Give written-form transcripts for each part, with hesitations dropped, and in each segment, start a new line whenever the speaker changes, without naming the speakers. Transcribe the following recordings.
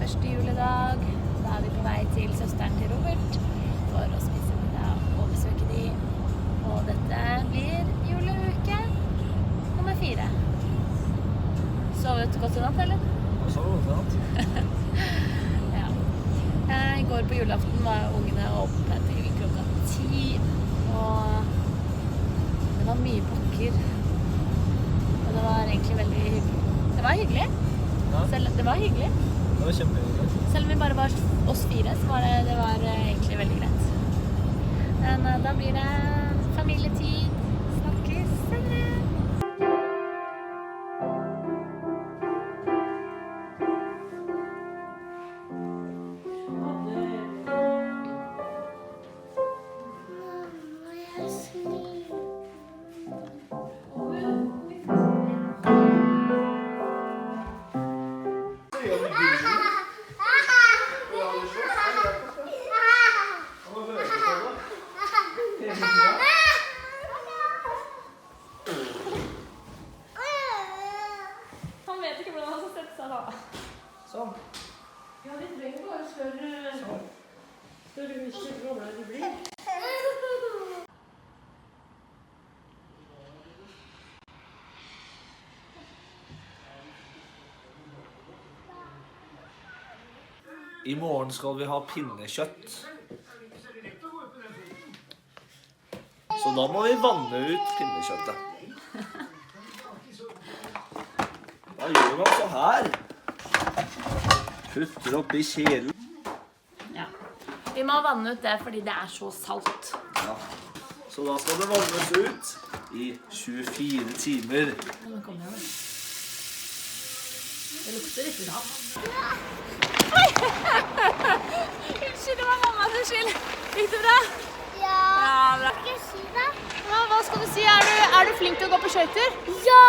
første juledag. Da er vi på vei til søsteren til Robert for å spise middag og besøke de. Og dette blir juleuke nummer 4. Sovet du godt i natt, eller?
Jeg sovet godt i natt.
Ja. I går på julaften var ungene oppe til klokka 10, og det var mye pakker. Og det var egentlig veldig hyggelig. Det var hyggelig.
Ja.
Det var hyggelig.
Det var kjempehyggelig.
Selv om vi bare var oss 4, så var det var egentlig veldig greit. Men da blir det familietid. Snakkes senere. Han vet ikke hvordan han skal sette seg da.
Sånn.
Ja, vi trenger bare større husker hvordan det blir.
I morgen skal vi ha pinnekjøtt. Så da må vi vanne ut pinnekjøttet. Da gjør man så her. Putter oppi kjelen.
Ja. Vi må vanne ut det fordi det er så salt.
Ja. Så da skal det vannes ut i 24 timer.
Nå kommer jeg. Det lukter litt bra. Unnskyld, det var mammas skyld. Gikk det bra?
Ja.
Bra.
Skal jeg si det?
Ja, hva skal du si? Er du flink til å gå på skøyter?
Ja,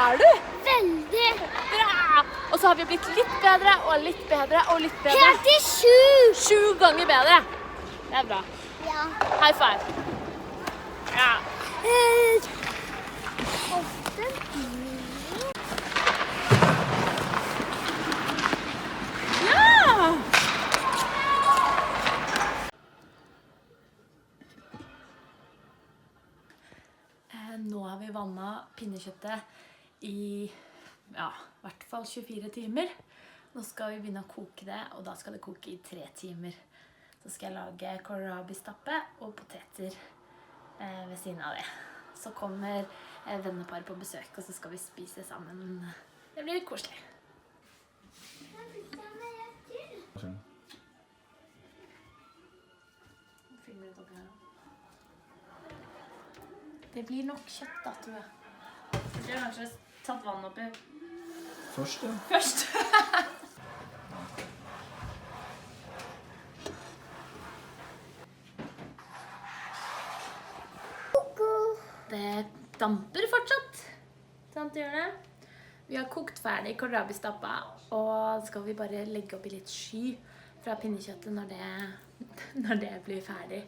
Er du?
veldig.
Bra! Og så har vi blitt litt bedre og litt bedre og litt bedre.
Helt til 7.
7 ganger bedre. Det er bra.
Ja.
High five. Ja.
Ofte.
Ja! Nå har vi vannet pinnekjøttet i hvert fall 24 timer. Nå skal vi begynne å koke det, og da skal det koke i 3 timer. Så skal jeg lage kålrabistappe og poteter ved siden av det. Så kommer vennepar på besøk, og så skal vi spise sammen. Det blir litt koselig. Det blir nok kjøtt da, tror jeg. Jeg har kanskje tatt vann oppi
Først, ja.
først. Det damper fortsatt. Sant, det gjør det. Vi har kokt ferdig kålrabistappa, og skal vi bare legge oppi litt sky fra pinnekjøttet når det blir ferdig.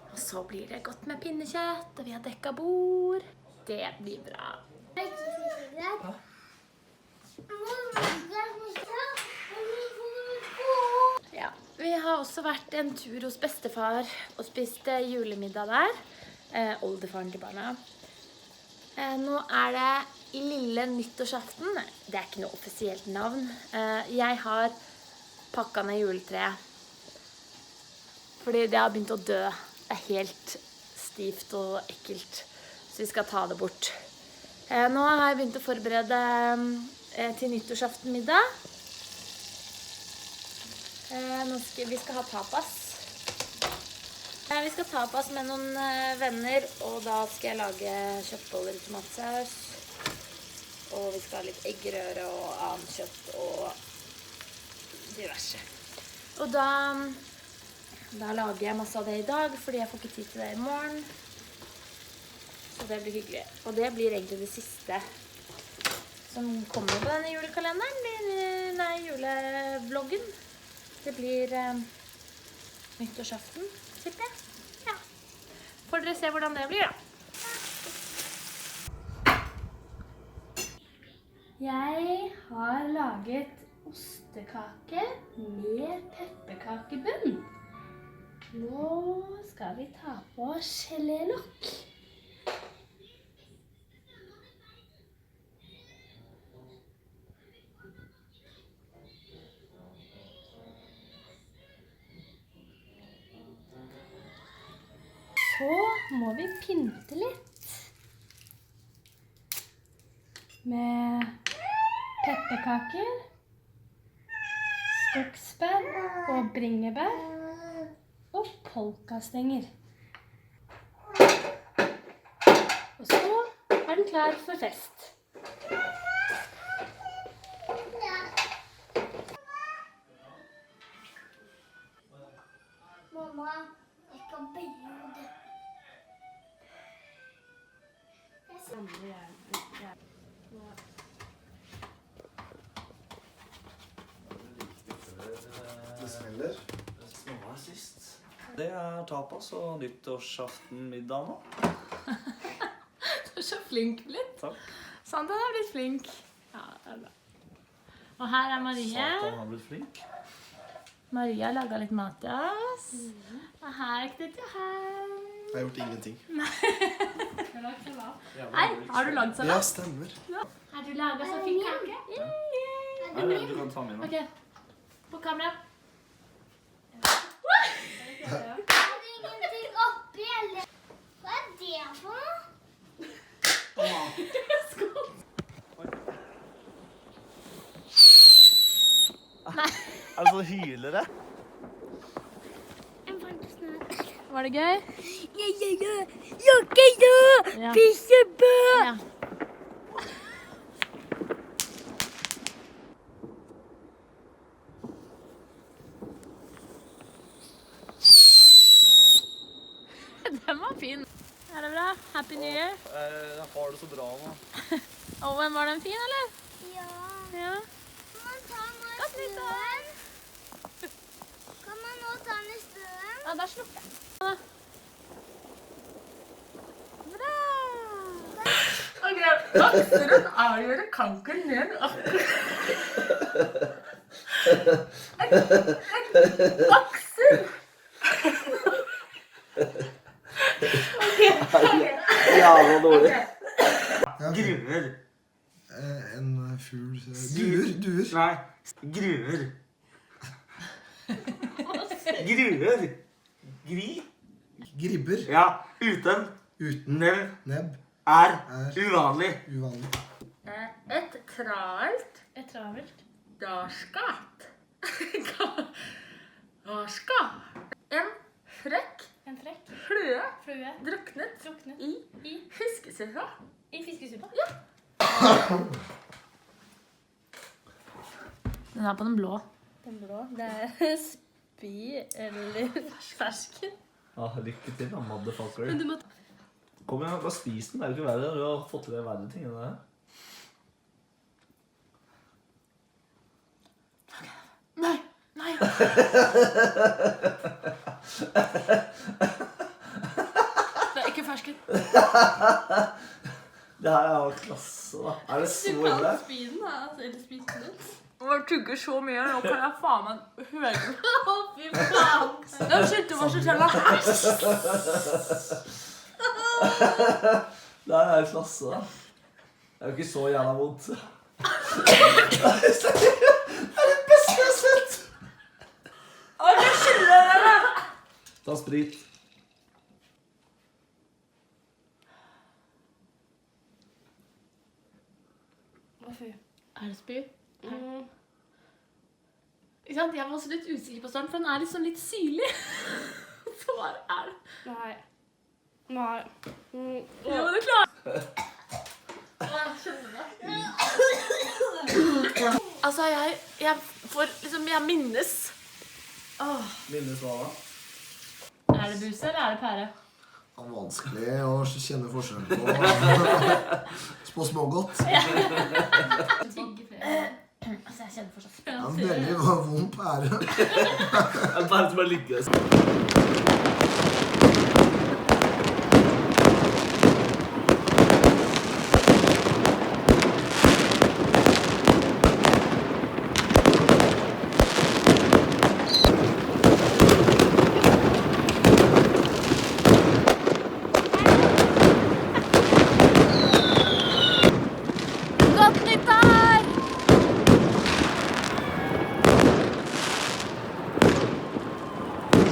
Og så blir det godt med pinnekjøtt, og vi har dekket bord. Det blir bra. Ja, vi har også vært en tur hos bestefar og spist julemiddag der. Oldefaren til barna. Nå er det lille nyttårsaften. Det er ikke noe offisielt navn. Jeg har pakket ned juletreet. Fordi det har begynt å dø. Det er helt stivt og ekkelt. Så vi skal ta det bort. Nå har jeg begynt å forberede til nyttårsaftenmiddag. Vi skal ha tapas. Vi skal tapas med noen venner, og da skal jeg lage kjøttboller i tomatsaus. Og vi skal ha litt eggerøre og annet kjøtt og diverse. Og da lager jeg masse av det i dag, fordi jeg får ikke tid til det i morgen. Så det blir hyggelig. Og det blir egentlig det siste som kommer på denne julekalenderen, julevloggen. Det blir nyttårsaften, tipper jeg. Ja. Får dere se hvordan det blir da. Jeg har laget
ostekake med pepperkakebunn. Nå skal vi ta på gelélokk. Så må vi pynte litt med pepperkaker, skogsbær og bringebær og polkastenger. Og så er den klar for fest.
Mamma, jeg kan bøye det.
Det smeller.
Hva var det sist? Det er tapas og nyttårsaftenmiddag nå.
Du er så flink blitt.
Takk.
Satan har blitt flink. Ja, det er bra. Og her er Marie.
Satan har blitt flink.
Maria har laget litt mat til oss. Og her er Knut Johan.
Jeg har gjort ingenting.
Hei, har du lagd
Ja,
salat?
stemmer.
Har du laget så fin kake?
Nei, du kan ta med
Ok,
nå.
på kamera.
Er det ingenting oppi, eller? Hva er det for noe?
Er det sånn hylere?
Jeg fant det snart.
Var det gøy? Ja.
Fiskebø!
Ja. Den var fin. Er det bra? Happy New Year.
Jeg har det så bra nå.
Owen, var den fin, eller?
Ja.
Ja.
Kan man ta den i
Godt nyttår.
stuen? Kan man nå ta den i stuen?
Ja, da slukker jeg. Bra! Ok, Akselen avgjør kanken ned. Aksel!
Jævla dårlig.
Gruer. En fugl. Duer.
Nei. Gruer. Gruer. Gri.
Gribber.
Ja, uten
Uten
nevn
nebb.
er
Er.
uvanlig.
Uvanlig.
Et travelt garskap. En frekk flue druknet i fiskesuppa. I fiskesuppa? Ja. Den er på den blå. Den blå? Det er spy eller fersken.
Lykke til, da, motherfucker. Kom igjen, bare spis den. Det er jo ikke verre. Du har fått til det verre ting enn det her.
Nei. Det er ikke fersken.
Det her er jo klasse, da. Er det så ille?
spy den, da. Eller spise den. Jeg tugger så mye, nå kan jeg faen meg høre den. Å, fy faen. Jeg skjønte hva som skjedde.
Det her er klasse, da. Det er jo ikke så jævla vondt. Det er det beste jeg har sett! Ta sprit.
Er det spy? Ikke sant? Jeg var også litt usikker på starten, for den er liksom litt syrlig. Så bare er det. Nei. Jo, det er klart. Jeg skjønner det. Altså, jeg får liksom, jeg minnes.
Minnes hva da?
Er det buse, eller er det pære?
Det er vanskelig å kjenne forskjellen på smågodt.
Altså, jeg kjenner fortsatt.
Det er en veldig vond pære.
Det er bare til å ligge.